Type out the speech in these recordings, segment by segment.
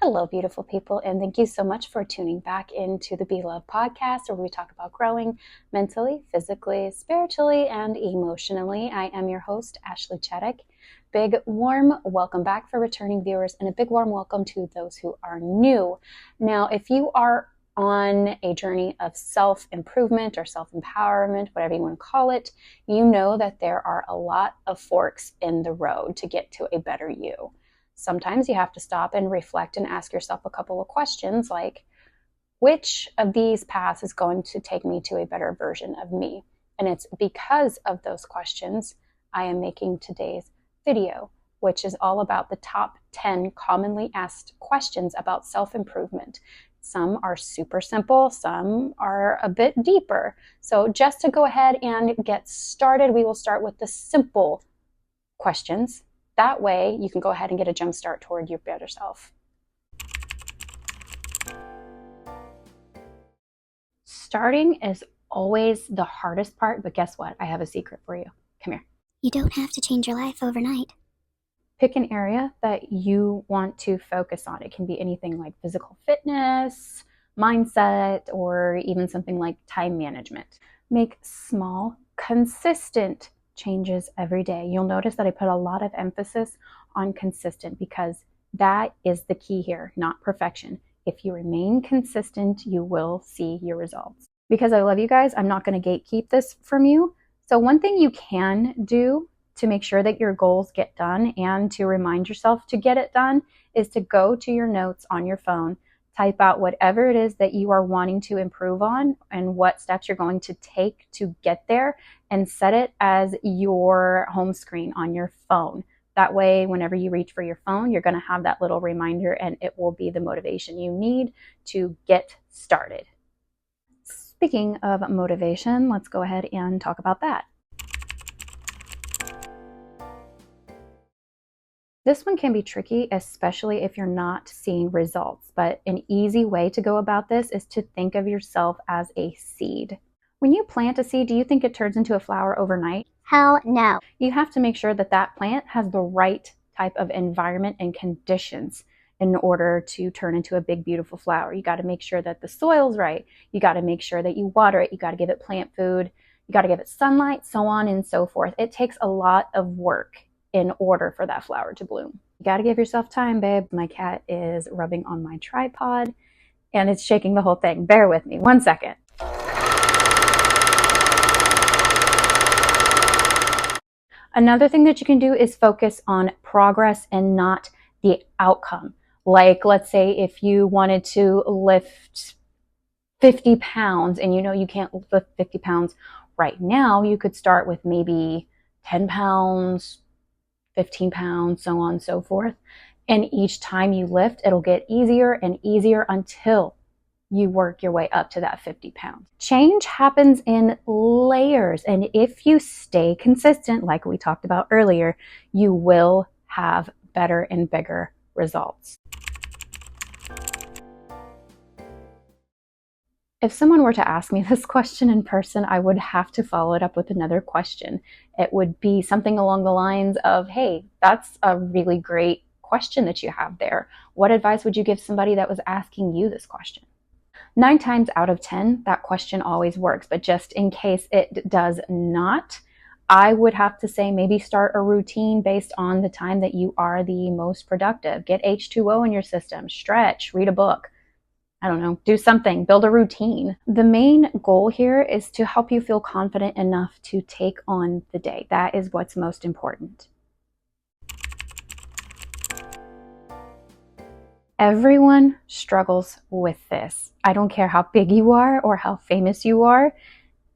Hello, beautiful people, and thank you so much for tuning back into the Be Love podcast, where we talk about growing mentally, physically, spiritually, and emotionally. I am your host, Ashley Chaddock. Big warm welcome back for returning viewers, and a big warm welcome to those who are new. Now, if you are on a journey of self-improvement or self-empowerment, whatever you want to call it, you know that there are a lot of forks in the road to get to a better you. Sometimes you have to stop and reflect and ask yourself a couple of questions like, which of these paths is going to take me to a better version of me? And it's because of those questions I am making today's video, which is all about the top 10 commonly asked questions about self-improvement. Some are super simple, some are a bit deeper. So just to go ahead and get started, we will start with the simple questions. That way, you can go ahead and get a jump start toward your better self. Starting is always the hardest part, but guess what? I have a secret for you. Come here. You don't have to change your life overnight. Pick an area that you want to focus on. It can be anything like physical fitness, mindset, or even something like time management. Make small, consistent changes every day. You'll notice that I put a lot of emphasis on consistent because that is the key here, not perfection. If you remain consistent, you will see your results. Because I love you guys, I'm not going to gatekeep this from you. So one thing you can do to make sure that your goals get done and to remind yourself to get it done is to go to your notes on your phone, type out whatever it is that you are wanting to improve on and what steps you're going to take to get there, and set it as your home screen on your phone. That way, whenever you reach for your phone, you're going to have that little reminder and it will be the motivation you need to get started. Speaking of motivation, let's go ahead and talk about that. This one can be tricky, especially if you're not seeing results, but an easy way to go about this is to think of yourself as a seed. When you plant a seed, do you think it turns into a flower overnight? Hell no. You have to make sure that that plant has the right type of environment and conditions in order to turn into a big, beautiful flower. You got to make sure that the soil's right. You got to make sure that you water it. You got to give it plant food. You got to give it sunlight, so on and so forth. It takes a lot of work in order for that flower to bloom. You got to give yourself time, babe. My cat is rubbing on my tripod and it's shaking the whole thing. Bear with me 1 second. Another thing that you can do is focus on progress and not the outcome. Like, let's say if you wanted to lift 50 pounds and you know you can't lift 50 pounds right now, you could start with maybe 10 pounds, 15 pounds, so on and so forth. And each time you lift, it'll get easier and easier until you work your way up to that 50 pounds. Change happens in layers. And if you stay consistent, like we talked about earlier, you will have better and bigger results. If someone were to ask me this question in person, I would have to follow it up with another question. It would be something along the lines of, hey, that's a really great question that you have there. What advice would you give somebody that was asking you this question? 9 times out of 10, that question always works. But just in case it does not, I would have to say maybe start a routine based on the time that you are the most productive. Get H2O in your system, stretch, read a book. I don't know, do something, build a routine. The main goal here is to help you feel confident enough to take on the day. That is what's most important. Everyone struggles with this. I don't care how big you are or how famous you are.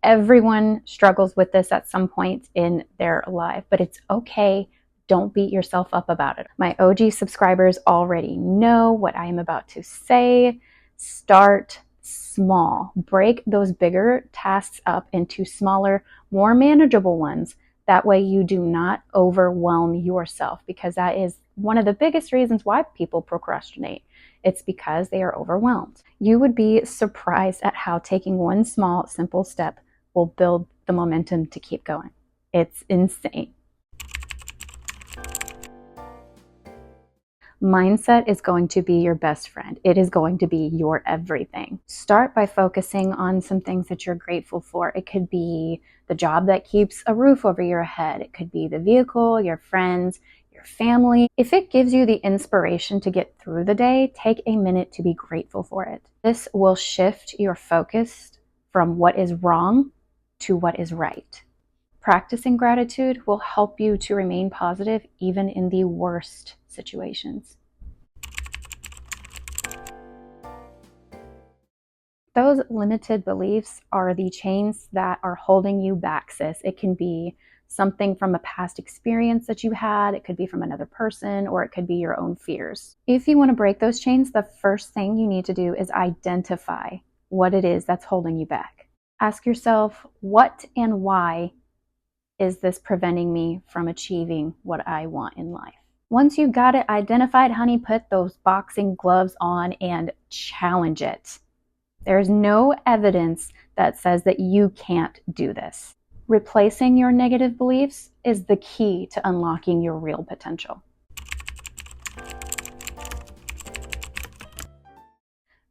Everyone struggles with this at some point in their life, but it's okay. Don't beat yourself up about it. My OG subscribers already know what I am about to say. Start small. Break those bigger tasks up into smaller, more manageable ones. That way you do not overwhelm yourself, because that is one of the biggest reasons why people procrastinate. It's because they are overwhelmed. You would be surprised at how taking one small, simple step will build the momentum to keep going. It's insane. Mindset is going to be your best friend. It is going to be your everything. Start by focusing on some things that you're grateful for. It could be the job that keeps a roof over your head. It could be the vehicle, your friends, your family. If it gives you the inspiration to get through the day, take a minute to be grateful for it. This will shift your focus from what is wrong to what is right. Practicing gratitude will help you to remain positive even in the worst situations. Those limited beliefs are the chains that are holding you back, sis. It can be something from a past experience that you had, it could be from another person, or it could be your own fears. If you want to break those chains, the first thing you need to do is identify what it is that's holding you back. Ask yourself, what and why is this preventing me from achieving what I want in life? Once you got it identified, honey, put those boxing gloves on and challenge it. There's no evidence that says that you can't do this. Replacing your negative beliefs is the key to unlocking your real potential.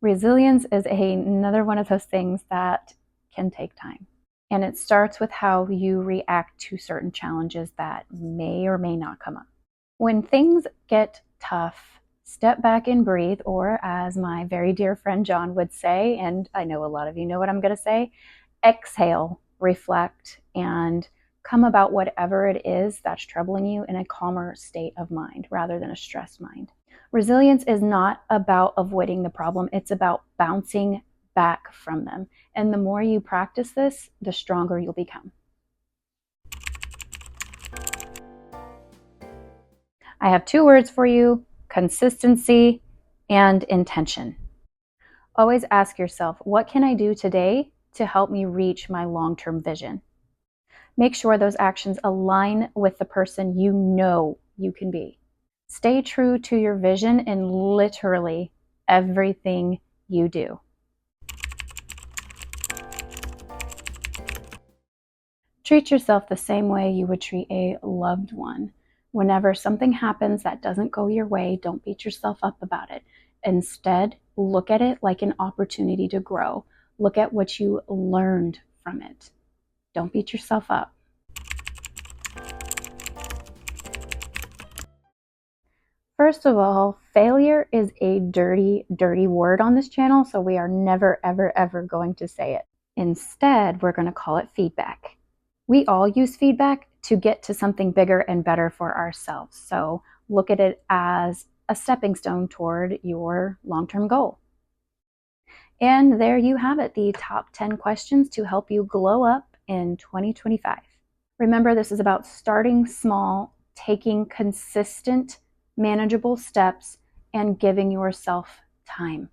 Resilience is another one of those things that can take time. And it starts with how you react to certain challenges that may or may not come up. When things get tough, step back and breathe, or as my very dear friend John would say, and I know a lot of you know what I'm going to say, exhale, reflect, and come about whatever it is that's troubling you in a calmer state of mind rather than a stressed mind. Resilience is not about avoiding the problem. It's about bouncing back from them. And the more you practice this, the stronger you'll become. I have 2 words for you: consistency and intention. Always ask yourself, what can I do today to help me reach my long-term vision? Make sure those actions align with the person you know you can be. Stay true to your vision in literally everything you do. Treat yourself the same way you would treat a loved one. Whenever something happens that doesn't go your way, don't beat yourself up about it. Instead, look at it like an opportunity to grow. Look at what you learned from it. Don't beat yourself up. First of all, failure is a dirty, dirty word on this channel, so we are never, ever, ever going to say it. Instead, we're going to call it feedback. We all use feedback to get to something bigger and better for ourselves. So look at it as a stepping stone toward your long-term goal. And there you have it, the top 10 questions to help you glow up in 2025. Remember, this is about starting small, taking consistent, manageable steps, and giving yourself time.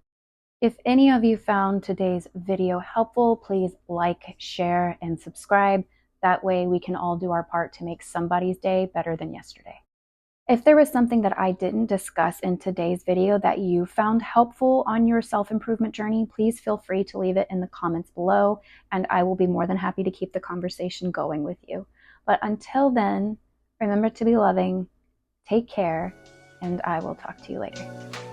If any of you found today's video helpful, please like, share, and subscribe. That way we can all do our part to make somebody's day better than yesterday. If there was something that I didn't discuss in today's video that you found helpful on your self-improvement journey, please feel free to leave it in the comments below, and I will be more than happy to keep the conversation going with you. But until then, remember to be loving, take care, and I will talk to you later.